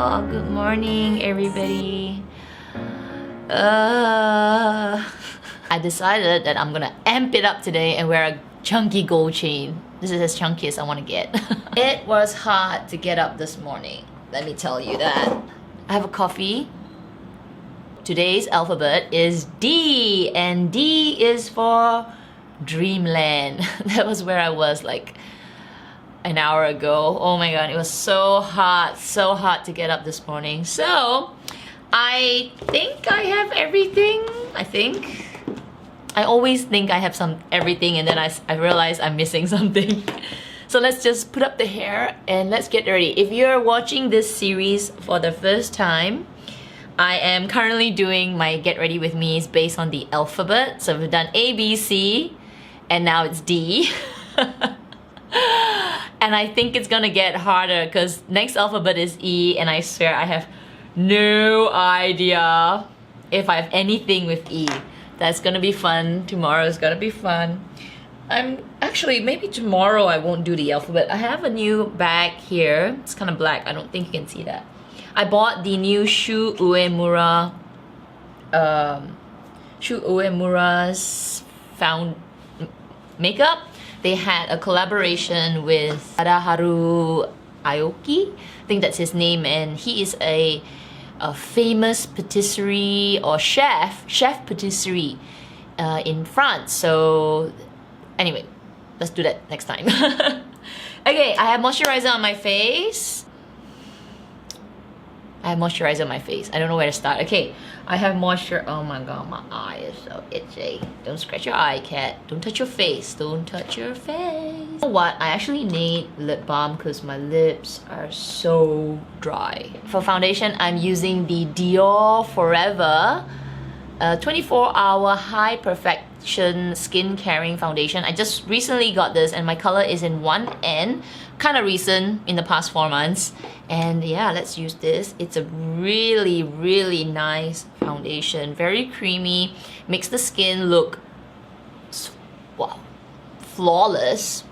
Good morning, everybody. I decided that I'm gonna amp it up today and wear a chunky gold chain. This is as chunky as I want to get. It was hard to get up this morning, let me tell you that. I have a coffee. Today's alphabet is D, and D is for Dreamland. That was where I was like an hour ago. Oh my god, it was so hot to get up this morning. So I think I have everything. I always think I have everything, and then I realize I'm missing something. So let's just put up the hair and let's get ready. If you're watching this series for the first time, I am currently doing my get ready with me's based on the alphabet. So we've done A, B, C, and now it's D. And I think it's gonna get harder because next alphabet is E, and I swear I have no idea if I have anything with E. That's gonna be fun. Tomorrow is gonna be fun. Maybe tomorrow I won't do the alphabet. I have a new bag here. It's kind of black. I don't think you can see that. I bought the new Shu Uemura's found makeup. They had a collaboration with Adaharu Aoki. I think that's his name, and he is a famous patisserie or chef patisserie in France. So anyway, let's do that next time. Okay, I have moisturizer on my face. I don't know where to start. Okay, I have moisture. Oh my god, my eye is so itchy. Don't scratch your eye, cat. Don't touch your face. Don't touch your face. You know what? I actually need lip balm because my lips are so dry. For foundation, I'm using the Dior Forever 24-hour high perfection skin caring foundation. I just recently got this and my color is in 1N. Kind of recent, in the past 4 months. And yeah, let's use this. It's a really nice foundation. Very creamy. Makes the skin look, wow, flawless.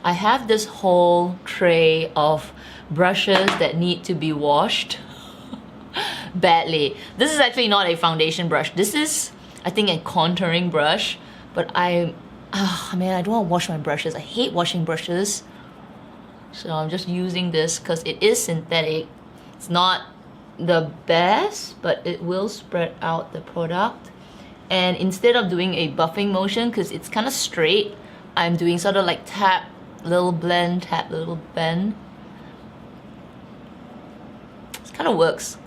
I have this whole tray of brushes that need to be washed badly. This is actually not a foundation brush. This is, I think, a contouring brush. But I don't want to wash my brushes. I hate washing brushes. So I'm just using this because it is synthetic. It's not the best, but it will spread out the product. And instead of doing a buffing motion, because it's kind of straight, I'm doing sort of like tap, little blend, tap, little bend. It kind of works.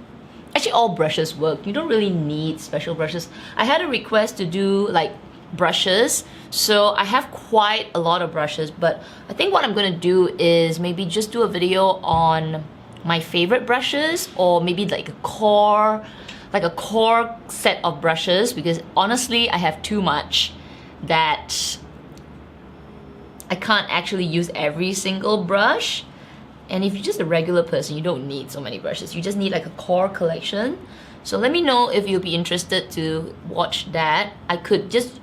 Actually, all brushes work. You don't really need special brushes. I had a request to do like brushes, so I have quite a lot of brushes, but I think what I'm gonna do is maybe just do a video on my favorite brushes, or maybe like a core set of brushes, because honestly I have too much that I can't actually use every single brush. And if you're just a regular person, you don't need so many brushes. You just need like a core collection. So let me know if you'll be interested to watch that. I could just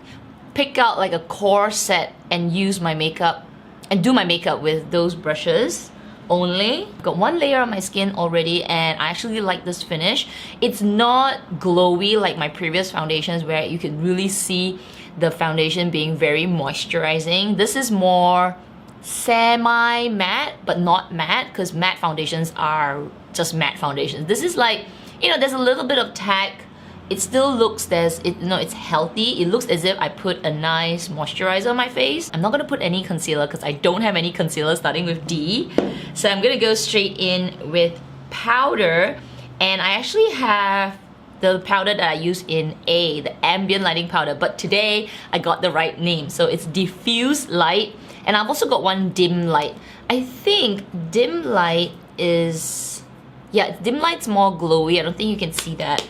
pick out like a core set and use my makeup and do my makeup with those brushes only. Got one layer on my skin already, and I actually like this finish. It's not glowy like my previous foundations where you can really see the foundation being very moisturizing. This is more semi-matte, but not matte, because matte foundations are just matte foundations. This is like, you know, there's a little bit of tack. It still looks, it's healthy. It looks as if I put a nice moisturizer on my face. I'm not gonna put any concealer because I don't have any concealer starting with D. So I'm gonna go straight in with powder. And I actually have the powder that I use in A, the ambient lighting powder. But today I got the right name. So it's diffuse light. And I've also got one dim light. I think dim light is, yeah, dim light's more glowy. I don't think you can see that.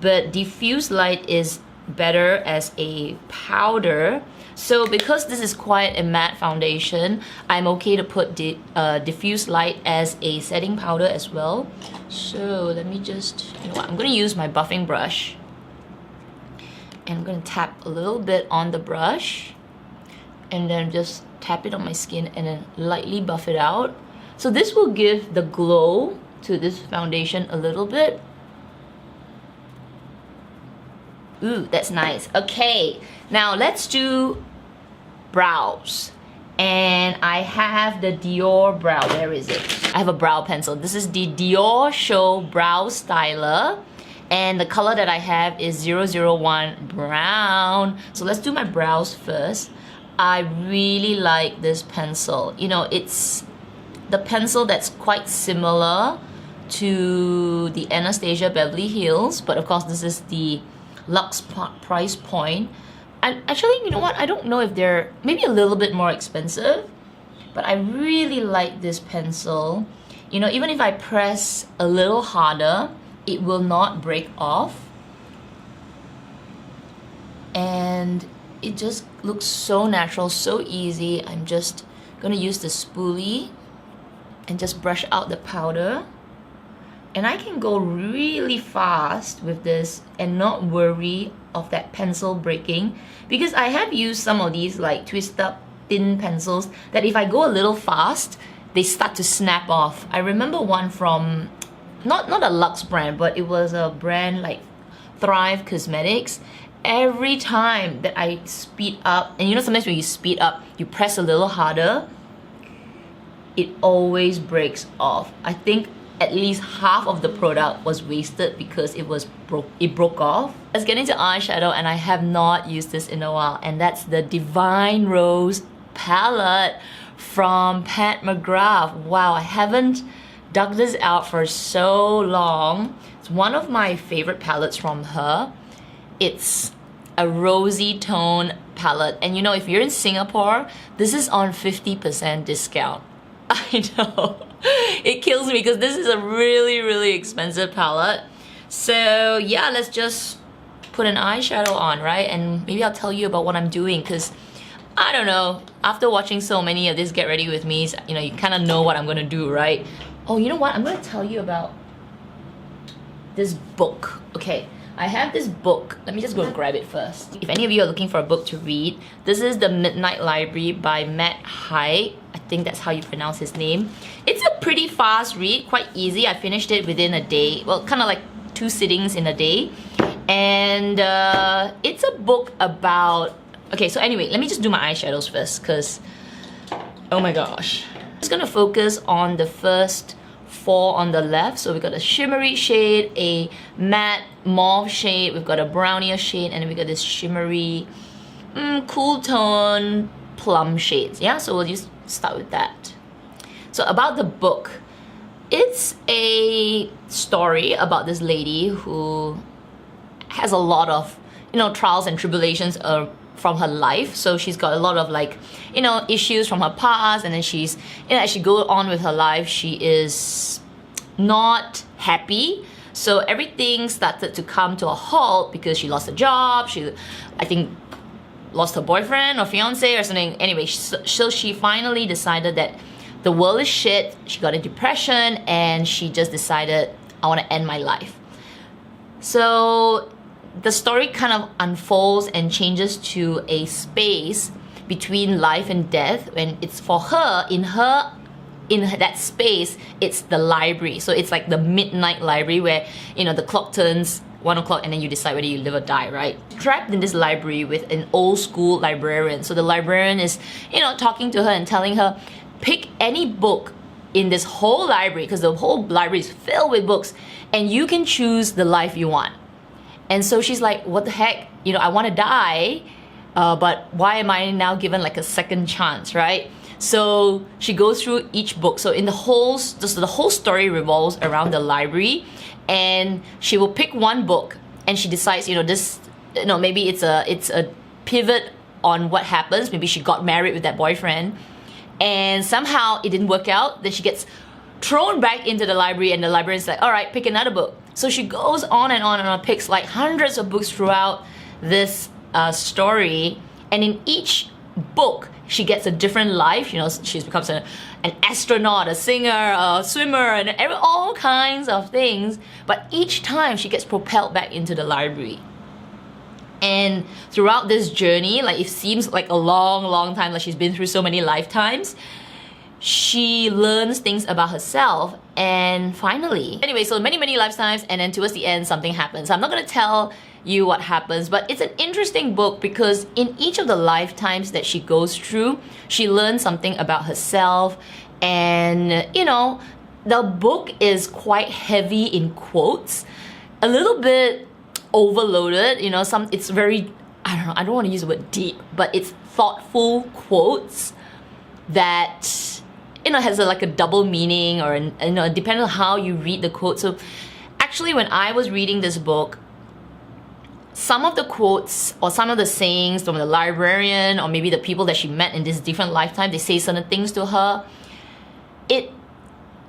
But diffuse light is better as a powder. So because this is quite a matte foundation, I'm okay to put diffuse light as a setting powder as well. So let me just, you know what, I'm gonna use my buffing brush. And I'm gonna tap a little bit on the brush. And then just tap it on my skin and then lightly buff it out. So this will give the glow to this foundation a little bit. Ooh, that's nice. Okay, now let's do brows. And I have the Dior brow. Where is it? I have a brow pencil. This is the Dior Show Brow Styler. And the color that I have is 001 brown. So let's do my brows first. I really like this pencil. You know, it's the pencil that's quite similar to the Anastasia Beverly Hills, but of course this is the luxe price point. And actually, you know what? I don't know if they're maybe a little bit more expensive, but I really like this pencil. You know, even if I press a little harder, it will not break off. And it just looks so natural, so easy. I'm just gonna use the spoolie and just brush out the powder. And I can go really fast with this and not worry of that pencil breaking, because I have used some of these like twist up thin pencils that if I go a little fast, they start to snap off. I remember one from, not a luxe brand, but it was a brand like Thrive Cosmetics. Every time that I speed up, and you know sometimes when you speed up, you press a little harder, it always breaks off. I think at least half of the product was wasted because it broke off. Let's get into eyeshadow, and I have not used this in a while, and that's the Divine Rose palette from Pat McGrath. Wow, I haven't dug this out for so long. It's one of my favorite palettes from her. It's a rosy tone palette, and you know, if you're in Singapore, this is on 50% discount. I know. It kills me because this is a really expensive palette. So yeah, let's just put an eyeshadow on, right? And maybe I'll tell you about what I'm doing, because I don't know, after watching so many of these Get Ready With Me's, you know, you kind of know what I'm gonna do, right? Oh, you know what? I'm gonna tell you about this book. Okay, I have this book. Let me just go grab it first. If any of you are looking for a book to read, this is The Midnight Library by Matt Haig. I think that's how you pronounce his name. It's a pretty fast read, quite easy. I finished it within a day. Well, kind of like 2 sittings in a day. And it's a book about... Okay, so anyway, let me just do my eyeshadows first, because... Oh my gosh. I'm just gonna focus on the first 4 on the left. So we've got a shimmery shade, a matte mauve shade, we've got a brownier shade, and then we got this shimmery, cool tone plum shades. Yeah, so we'll just start with that. So about the book, it's a story about this lady who has a lot of, you know, trials and tribulations from her life. So she's got a lot of, like, you know, issues from her past, and then she's, you know, as she goes on with her life, she is not happy. So everything started to come to a halt because she lost a job. She, I think, lost her boyfriend or fiance or something. Anyway, so she finally decided that the world is shit. She got a depression, and she just decided, I want to end my life. So the story kind of unfolds and changes to a space between life and death, and it's for her, in that space, it's the library. So it's like the midnight library where, you know, the clock turns 1 o'clock and then you decide whether you live or die, right? Trapped in this library with an old school librarian. So the librarian is, you know, talking to her and telling her, pick any book in this whole library, because the whole library is filled with books, and you can choose the life you want. And so she's like, what the heck? You know, I want to die, but why am I now given like a second chance, right? So she goes through each book. So in the whole story revolves around the library, and she will pick one book, and she decides, you know, this, you know, maybe it's a pivot on what happens. Maybe she got married with that boyfriend, and somehow it didn't work out. Then she gets thrown back into the library, and the librarian's like, all right, pick another book. So she goes on and on, picks like hundreds of books throughout this story, and in each book she gets a different life. You know, she becomes an astronaut, a singer, a swimmer, and all kinds of things. But each time she gets propelled back into the library. And throughout this journey, like, it seems like a long time, like she's been through so many lifetimes, she learns things about herself, and finally, anyway, so many lifetimes, and then towards the end something happens. I'm not gonna tell you what happens, but it's an interesting book because in each of the lifetimes that she goes through, she learns something about herself. And you know, the book is quite heavy in quotes, a little bit overloaded, you know, it's very, I don't know, I don't want to use the word deep, but it's thoughtful quotes that, you know, has like a double meaning, or you know, depending on how you read the quote. So actually, when I was reading this book, some of the quotes or some of the sayings from the librarian, or maybe the people that she met in this different lifetime, they say certain things to her.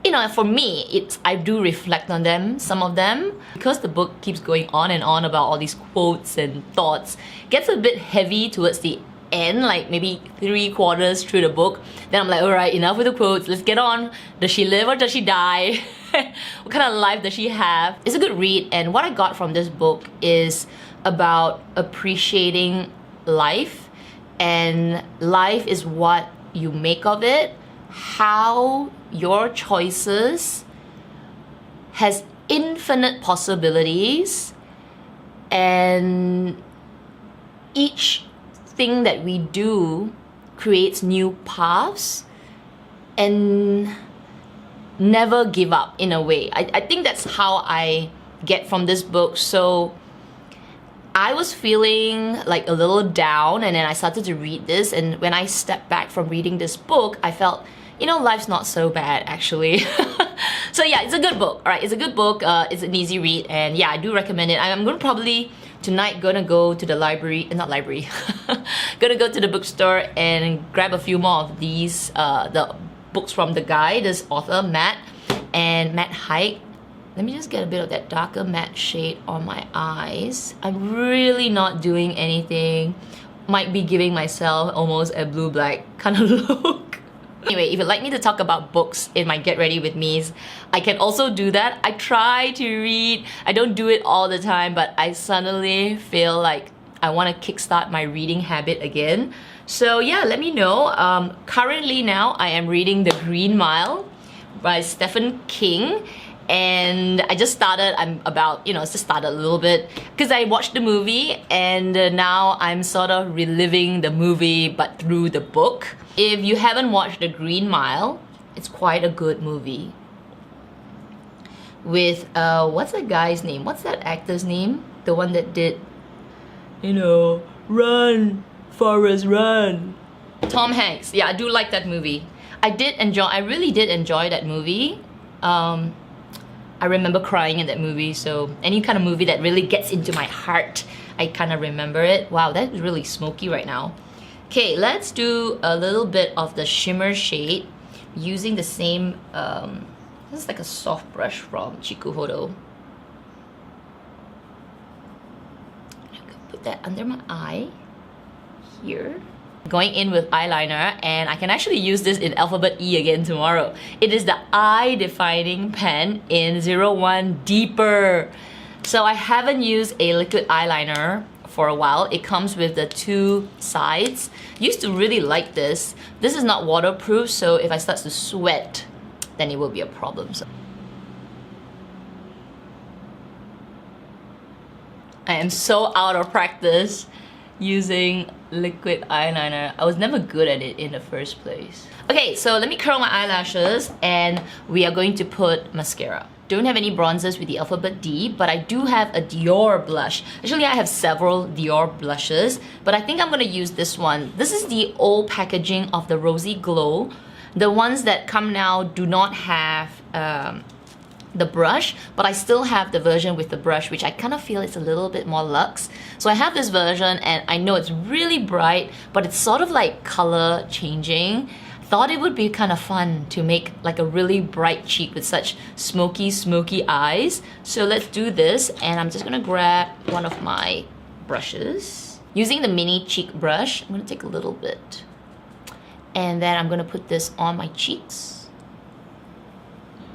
You know, for me, I do reflect on them, some of them, because the book keeps going on and on about all these quotes and thoughts. It gets a bit heavy towards the end, like maybe 3/4 through the book. Then I'm like, all right, enough with the quotes, let's get on. Does she live or does she die? What kind of life does she have? It's a good read, and what I got from this book is about appreciating life, and life is what you make of it, how your choices has infinite possibilities, and each thing that we do creates new paths, and never give up in a way. I think that's how I get from this book. So I was feeling like a little down, and then I started to read this, and when I stepped back from reading this book, I felt, you know, life's not so bad actually. So yeah, it's a good book. Alright, it's a good book, it's an easy read, and yeah, I do recommend it. I'm gonna probably tonight gonna go to the library, not library, gonna go to the bookstore and grab a few more of these, the books from the guy, this author, Matt Haig. Let me just get a bit of that darker matte shade on my eyes. I'm really not doing anything. Might be giving myself almost a blue-black kind of look. Anyway, if you'd like me to talk about books in my Get Ready With Me's, I can also do that. I try to read. I don't do it all the time, but I suddenly feel like I want to kickstart my reading habit again. So yeah, let me know. Currently now, I am reading The Green Mile by Stephen King. And I just started, just started a little bit because I watched the movie, and now I'm sort of reliving the movie but through the book. If you haven't watched The Green Mile, it's quite a good movie. With, what's that guy's name? What's that actor's name? The one that did, you know, Run, Forrest, Run. Tom Hanks. Yeah, I do like that movie. I really did enjoy that movie. I remember crying in that movie, so any kind of movie that really gets into my heart, I kind of remember it. Wow, that is really smoky right now. Okay, let's do a little bit of the shimmer shade using the same, this is like a soft brush from Chikuhodo. I'm gonna put that under my eye, here. Going in with eyeliner, and I can actually use this in alphabet E again tomorrow. It is the eye defining pen in 01 Deeper. So I haven't used a liquid eyeliner for a while. It comes with the two sides. Used to really like this. This is not waterproof, so if I start to sweat, then it will be a problem. So I am so out of practice using liquid eyeliner. I was never good at it in the first place. Okay, so let me curl my eyelashes, and we are going to put mascara. Don't have any bronzers with the alphabet D, but I do have a Dior blush. Actually, I have several Dior blushes, but I think I'm gonna use this one. This is the old packaging of the Rosy Glow. The ones that come now do not have the brush, but I still have the version with the brush, which I kind of feel it's a little bit more luxe. So I have this version, and I know it's really bright, but it's sort of like color changing. Thought it would be kind of fun to make like a really bright cheek with such smoky eyes. So let's do this, and I'm just gonna grab one of my brushes. Using the mini cheek brush, I'm gonna take a little bit, and then I'm gonna put this on my cheeks.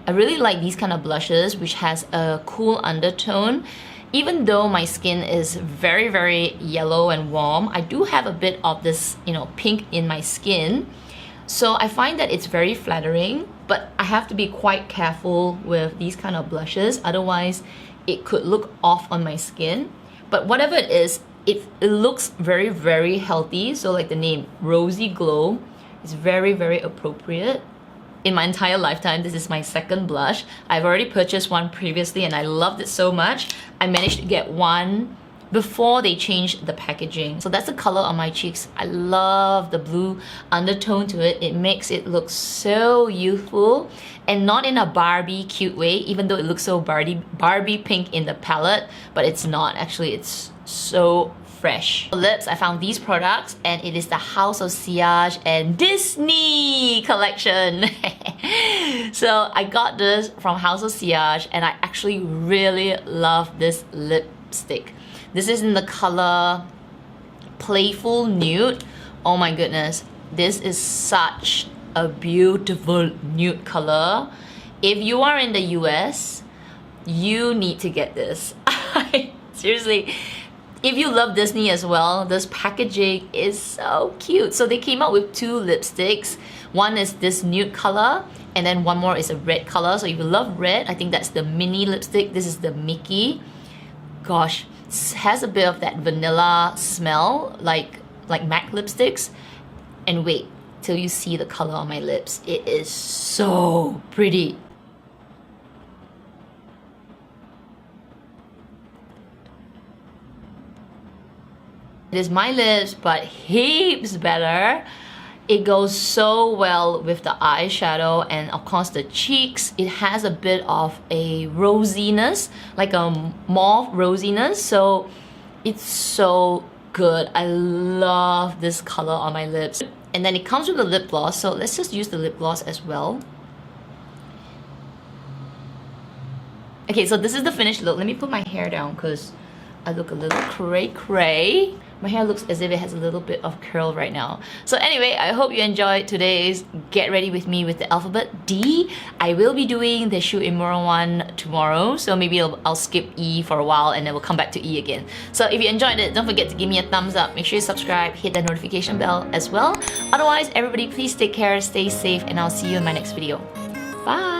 I really like these kind of blushes which has a cool undertone. Even though my skin is very yellow and warm, I do have a bit of this, you know, pink in my skin. So I find that it's very flattering, but I have to be quite careful with these kind of blushes, otherwise it could look off on my skin. But whatever it is, it looks very, very healthy. So like the name, Rosy Glow, is very, very appropriate. In my entire lifetime, this is my second blush. I've already purchased one previously and I loved it so much. I managed to get one before they changed the packaging. So that's the color on my cheeks. I love the blue undertone to it. It makes it look so youthful and not in a Barbie cute way, even though it looks so Barbie pink in the palette, but it's not. Actually, it's so fresh. For lips, I found these products and it is the House of Sillage and Disney collection. So I got this from House of Sillage and I actually really love this lipstick. This is in the color Playful Nude. Oh my goodness, this is such a beautiful nude color. If you are in the US, you need to get this. Seriously, if you love Disney as well, this packaging is so cute. So they came out with two lipsticks. One is this nude color and then one more is a red color. So if you love red, I think that's the mini lipstick. This is the Mickey. Gosh, has a bit of that vanilla smell like MAC lipsticks. And wait till you see the color on my lips. It is so pretty. It is my lips, but heaps better. It goes so well with the eyeshadow and of course the cheeks. It has a bit of a rosiness, like a mauve rosiness, so it's so good. I love this color on my lips. And then it comes with a lip gloss, so let's just use the lip gloss as well. Okay, so this is the finished look. Let me put my hair down because I look a little cray-cray. My hair looks as if it has a little bit of curl right now. So anyway, I hope you enjoyed today's Get Ready With Me with the alphabet D. I will be doing the Shoe Immoral one tomorrow, so maybe I'll skip E for a while and then we'll come back to E again. So if you enjoyed it, don't forget to give me a thumbs up. Make sure you subscribe, hit that notification bell as well. Otherwise, everybody please take care, stay safe, and I'll see you in my next video. Bye!